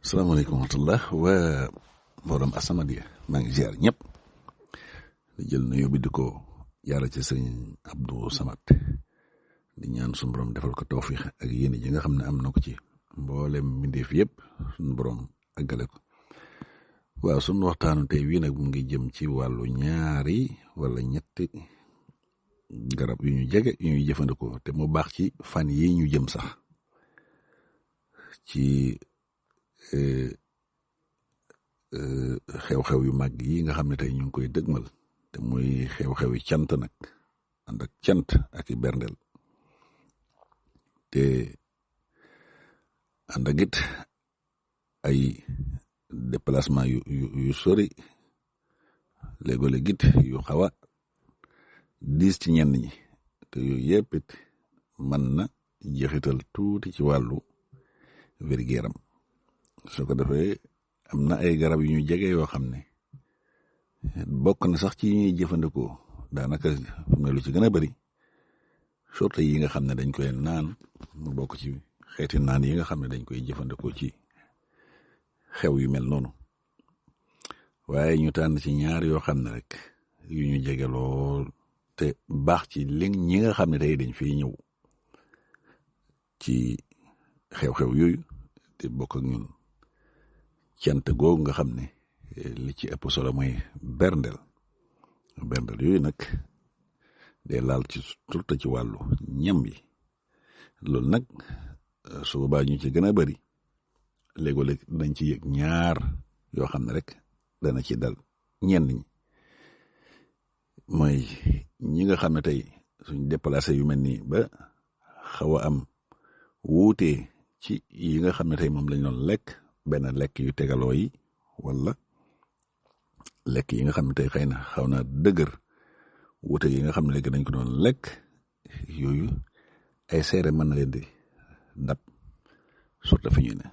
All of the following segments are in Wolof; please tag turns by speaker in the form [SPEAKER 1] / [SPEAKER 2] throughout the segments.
[SPEAKER 1] salaamaaleykum wa rahmatulah waa borom As-Samadiyya maa ngi ziar ñëpp di jël nuyoo bi di ko jaara ci sëñ Abdou Samad di ñaan suñu borom defal ko tawfiix ak yéen ji nga xam ne am na ko ci mboolem mbindeef yëpp suñu borom àggale ko waaw suñu waxtaanu tey wii nag mu ngi jëm ci wàllu ñaari wala ñetti garab yu ñu jege yu ñuy jëfandikoo te mu baax ci fan yi ñu jëm sax ci xew-xew yu mag yi nga xam ne tey ñu ngi koy dëgmal te muy xew-xew yi cant nag ànd ak cant ak i berndel te ànd ak it ay déplacement yu sori léeg-léeg it yu xaw a diis ci ñenn ñi te yooyu yëpp it mën na jeexital tuuti ci wàllu wér-gu-yaram soo ko defee am na ay garab yu ñu jege yoo xam ne bokk na sax ci ñuy jëfandikoo daanaka ne lu ci gën a bari sorte yi nga xam ne dañ koy naan mu bokk ci xeeti naan yi nga xam ne dañ koy jëfandikoo ci xew yu mel noonu waaye ñu tànn ci ñaar yoo xam ne rek yu ñu jege lool te baax ci ñi nga xam ne tey dañ fiy ñëw ci xew-xew yooyu te bokk ak ñun cant googu nga xam ne li ci ëpp solo mooy berndel yooyu nag day laal ci surtout ci wàllu ñam yi loolu nag su boobaa ñu ci gën a bari léeg-léeg dañ ci yëg ñaar yoo xam ne rek dana ci dal ñenn ñi mooy ñi nga xam ne tey suñ déplacé yu mel nii ba xaw a am wuute ci yi nga xam ne tey moom lañ doon lekk benn lekk yu tegaloo yi wala lekk yi nga xam ne tey xëy na xaw na dëgër wuute yi nga xam ne léegi dañ ko doon lekk yooyu ay seere mën na leen di dab surtout fi ñu ne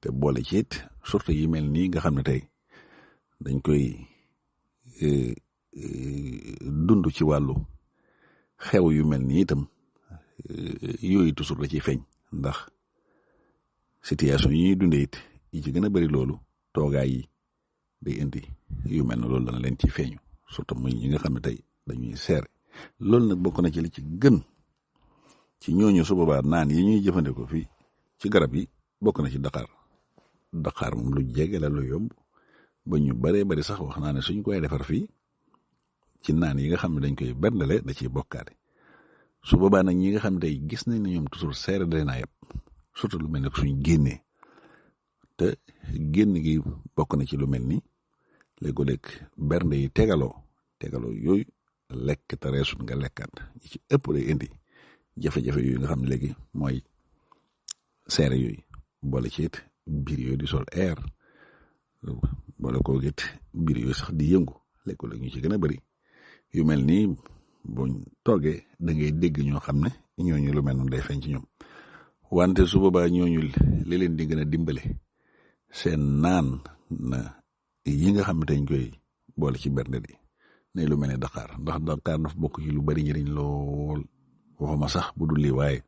[SPEAKER 1] te boole ci it surtout yi mel nii nga xam ne tey dañ koy dund ci wàllu xew yu mel nii itam yooyu toujours da ciy feeñ ndax situation yi ñuy dundee it yi ci gën a bari loolu toogaay yi day indi yu mel ne loolu dana leen ci feeñu surtout muy ñi nga xam ne tey dañuy seere loolu nag bokk na ci li ci gën ci ñooñu su boobaa naan yi ñuy jëfandikoo fii ci garab yi bokk na ci Dakar moom lu jege la lu yomb ba ñu baree bari sax wax naa ne suñ koy defar fii ci naan yi nga xam ne dañ koy berndale da ciy bokkaate su boobaa nag ñi nga xam ne tey gis nañ ne ñoom toujours seere da naa yëpp surtout lu mel ne suñ génnee te génn gi bokk na ci lu mel ni léeg-léeg bernde yi tegaloo yooyu lekk te reesut nga lekkaat ñi ci ëpp day indi jafe-jafe yooyu nga xam ne léegi mooy seere yooyu boole ci it biir yooyu di sol air boole koo it biir yooyu sax di yëngu léeg-léeg ñu ci gën a bari yu mel nii buñ toogee da ngay dégg ñoo xam ne ñooñu lu mel noonu day feeñ ci ñoom wante su boobaa ñooñu li leen di gën a dimbale seen naan na yi nga xam ne dañ koy boole ci bernde yi ne lu mel ne Dakar ndax Dakar dafa bokk ci lu bari njëriñ lool waxuma sax bu dul lii waaye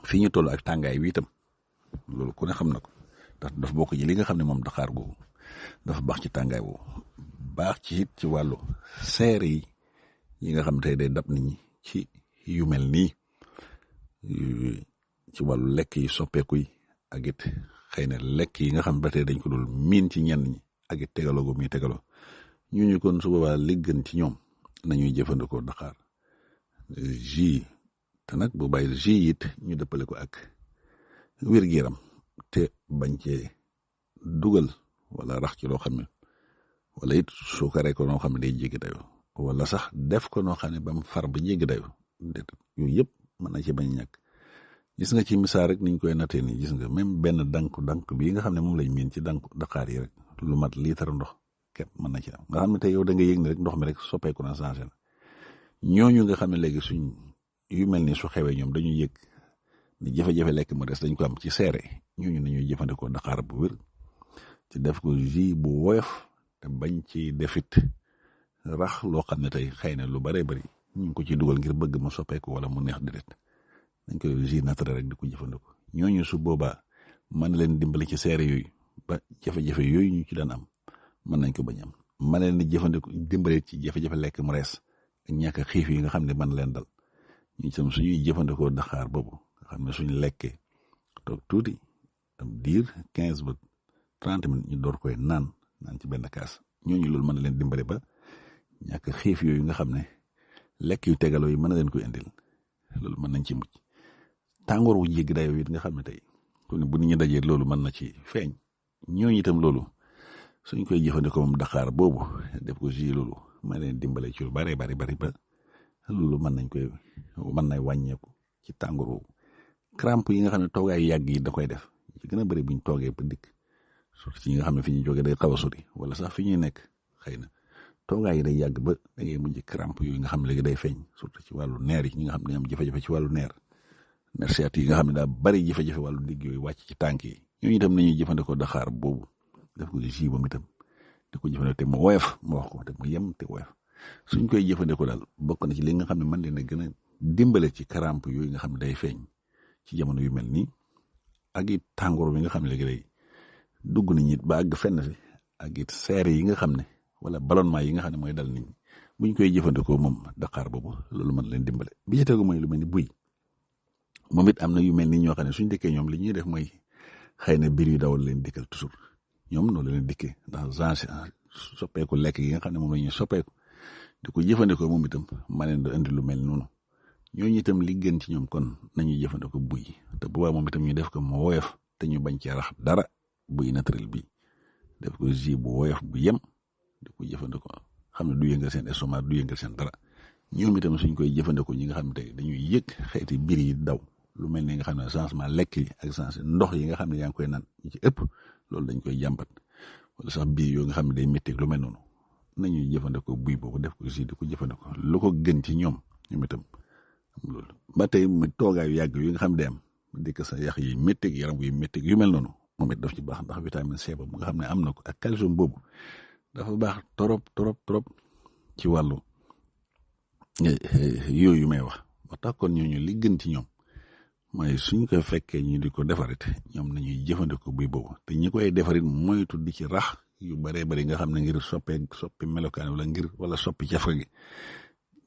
[SPEAKER 1] fi ñu toll ak tàngaay wi itam loolu ku ne xam na ko ndax dafa bokk ci li nga xam ne moom Dakar googu dafa baax ci tàngaay boobu baax ci it ci wàllu seere yi nga xam ne tey day dab nit ñi ci yu mel nii ci wàllu lekk yi soppeeku yi ak it xëy na lekk yi nga xam ba tey dañ ko dul miin ci ñenn ñi ak it tegaloo gu muy tegaloo ñu kon su boobaa li gën ci ñoom nañuy jëfandikoo Dakar jus te nag bu bàyyi jus it ñu dëppale ko ak wér-gu-yaram te bañ cee dugal wala rax ci loo xam ne wala it suukaree ko noo xam ne day jéggi dayoo wala sax def ko noo xam ne ba mu far ba jéggi dayoo yooyu yëpp mën na ci bañ a ñàkk gis nga ci misaal rek niñ koy nattee nii gis nga même benn dank bii nga xam ne moom lañ miin ci Dakar yi rek lu mat litre ndox képp mën na ci am nga xam ne tey yow da nga yëg ne rek ndox mi rek soppeeku na changé na ñooñu nga xam ne léegi suñ yu mel ni su xewee ñoom dañuy yëg ni jafe-jafe lekk mu des dañ ko am ci seere ñooñu nañuy jëfandikoo Dakar bu wér ci def ko jus bu woyof te bañ ci defit rax loo xam ne tey xëy na lu baree bari ñu ngi ko ci dugal ngir bëgg mu soppeeku wala mu neex deret dañ koy jus naturel rek di ko jëfandikoo ñooñu su boobaa mën na leen dimbali ci seere yooyu ba jafe-jafe yooyu ñu ci daan am mën nañ ko bañ am mën na leen di jëfandikoo dimbali ci jafe-jafe lekk mu rees ak ñàkk a xiif yi nga xam ne mën na leen dal ñu itam suñuy jëfandikoo daxaar boobu nga xam ne suñu lekkee toog tuuti am diir 15 ba 30 minutes ñu door koy naan ci benn kaas ñooñu loolu mën na leen dimbali ba ñàkk xiif yooyu nga xam ne lekk yu tegaloo yi mën na leen koy indil loolu mën nañ ci mucc tàngoor wu jéggi dayoo it nga xam ne tey bu nit ñi dajee loolu mën na ci feeñ ñooñu itam loolu suñ koy jëfandikoo moom daxaar boobu def ko ji loolu mën leen dimbale ci lu bari ba loolu mën nay wàññeeku ci tàngoor woowu crampe yi nga xam ne toogaay yàgg yi da koy def ci gën a bëri buñ toogee ba dikk surtout ci ñi nga xam ne fi ñuy jógee day xaw a sori wala sax fi ñuy nekk xëy na toogaay yi day yàgg ba da ngay mujj crampe yooyu nga xam ne léegi day feeñ surtout ci wàllu neer yi ñi nga xam ne dañoo am jafe-jafe ci wàllu nerf sciatique yi nga xam ne daa bari jafe-jafe wàllu digg yooyu wàcc ci tànk yi ñooñu itam nañuy jëfandikoo daxaar boobu def ko ji moom itam di ko jëfandikoo te mu woyof ma wax ko te mu yem te woyof suñ koy jëfandikoo daal bokk na ci li nga xam ne mën leen a gën a dimbale ci crampe yooyu nga xam ne day feeñ ci jamono yu mel nii ak it tàngoor bi nga xam ne léegi day dugg nit ñi ba àgg fenn fi ak it seere yi nga xam ne wala ballonnement yi nga xam ne mooy dal nit ñi buñ koy jëfandikoo moom daxaar boobu loolu mën leen dimbale bi ci tegu mooy lu mel ni buy moom it am na yu mel ni ñoo xam ne suñ dëkkee ñoom li ñuy def mooy xëy na biir yu dawal leen dikkal toujours ñoom noonu leen dikkee ndax genre soppeeku lekk gi nga xam ne moom la ñuy soppeeku di ko jëfandikoo moom itam ma leen di indi lu mel noonu ñooñu itam li gën ci ñoom kon nañuy jëfandikoo buy te bu baax moom itam ñu def ko mu woyof te ñu bañ cee rax dara buy naturel bi def ko jus bu woyof bu yem di ko jëfandikoo xam ne du yëngal seen estomac du yëngal seen dara ñoom itam suñ koy jëfandikoo ñi nga xam ne tey dañuy yëg xeeti biir yi daw lu mel ni nga xam ne changement lekk yi ak changement ndox yi nga xam ne yaa ngi koy naan ñu ci ëpp loolu dañ koy jàmbat wala sax biir yoo nga xam ne day métti lu mel noonu nañuy jëfandikoo buy boobu def ko jus di ko jëfandikoo lu ko gën ci ñoom itam loolu ba tey mu toogaayu yàgg yu nga xam ne day am dikk sa yax yi métti yaram yu métti yu mel noonu moom it daf ci baax ndax vitamine C boobu nga xam ne am na ko ak calcium boobu dafa baax trop ci wàllu yooyu may wax ba tax kon ñooñu li gën ci ñoom mooy suñ ko fekkee ñu di ko defarit ñoom nañuy jëfandikoo buy boobu te ñi koy defarit moytu di ci rax yu baree bari nga xam ne ngir soppi melokaan wala soppi cafka gi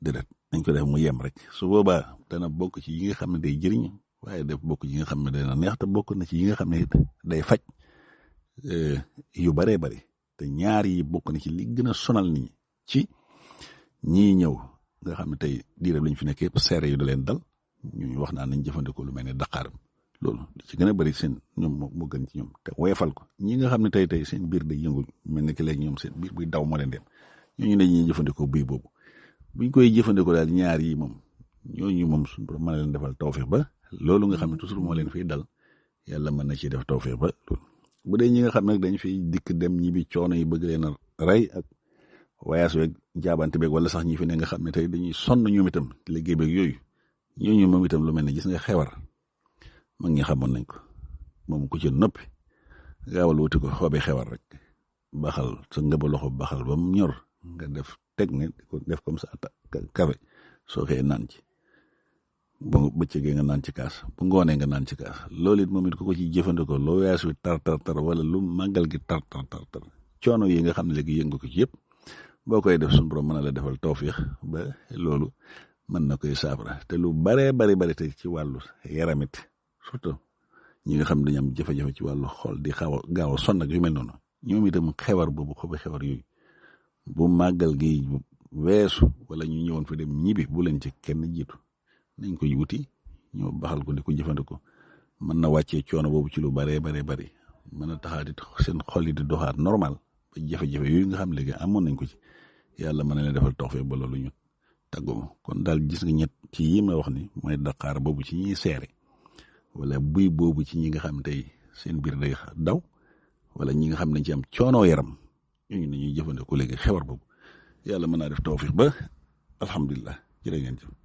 [SPEAKER 1] déedéet nañ ko def mu yem rek su boobaa dana bokk ci yi nga xam ne day jëriñ waaye def bokk ci yi nga xam ne dana neex te bokk na ci yi nga xam ne it day faj yu baree bari te ñaar yi bokk na ci li gën a sonal nit ñi ci ñii ñëw nga xam ne tey diiram lañ fi nekk yëpp seere yu da leen dal ñu wax naa nañ jëfandikoo lu mel ne daqaaram loolu li ci gën a bari seen ñoom moo gën ci ñoom te woyefal ko ñi nga xam ne tey seen biir day yëngu mel ne ki léegi ñoom seen biir buy daw moo leen dem ñooñu dañuy jëfandikoo buy boobu buñ koy jëfandikoo daal ñaar yi moom ñooñu moom suñu borom mën na leen defal tawfeex ba loolu nga xam ne toujours moo leen fiy dal yàlla mën na ci def tawfeex ba loolu bu dee ñi nga xam nag dañ fiy dikk dem ñi bi coono yi bëgg leen a rey ak wayaas weeg jaabante beeg wala sax ñi fi ne nga xam ne tey dañuy sonn ñoom itam liggéey beeg yooyu ñooñu moom itam lu mel ne gis nga xewar mag ñi xamoon nañ ko moom ku ci noppi gaawal wuti ko xobi xewar rek baxal sa ngëba loxo baxal ba mu ñor nga def teg ne def comme ça café soo xëyee naan ci bu bëccëgee nga naan ci kaas bu ngoonee nga naan ci kaas loolu it moom it ku ko ci jëfandikoo loo wees wi tar wala lu màggal gi tar coono yi nga xam ne léegi yëngu ko ci yëpp boo koy def suñu borom mën na la defal tawfiix ba loolu mën na koy saafara te lu bari te ci wàllu yaramit surtout ñi nga xam ne dañu am jafe-jafe ci wàllu xol di xaw a gaaw a sonn ak yu mel noonu ñoom itam xewar boobu xobi xewar yooyu bu màggal gi weesu wala ñu ñëwoon fi dem ñibbi bu leen ci kenn jiitu nañ koy wuti ñoo baxal ko di ko jëfandikoo mën na wàccee coono boobu ci lu bari mën a taxaat it seen xol yi di doxaat normal ba jafe-jafe yooyu nga xam léegi amoon nañ ko ci yàlla mën na leen defal tawfeex ba loolu ñu tàggoo kon daal gis nga ñett ci yi ma wax ni mooy daqaar boobu ci ñiy seere wala buy boobu ci ñi nga xam tey seen biir day daw wala ñi nga xam ne ci am coono yaram ñooñu dañuy jëfandikoo léegi xewar boobu yàlla mën naa def tawfiix ba alhamdulilah jërë ngeen jëf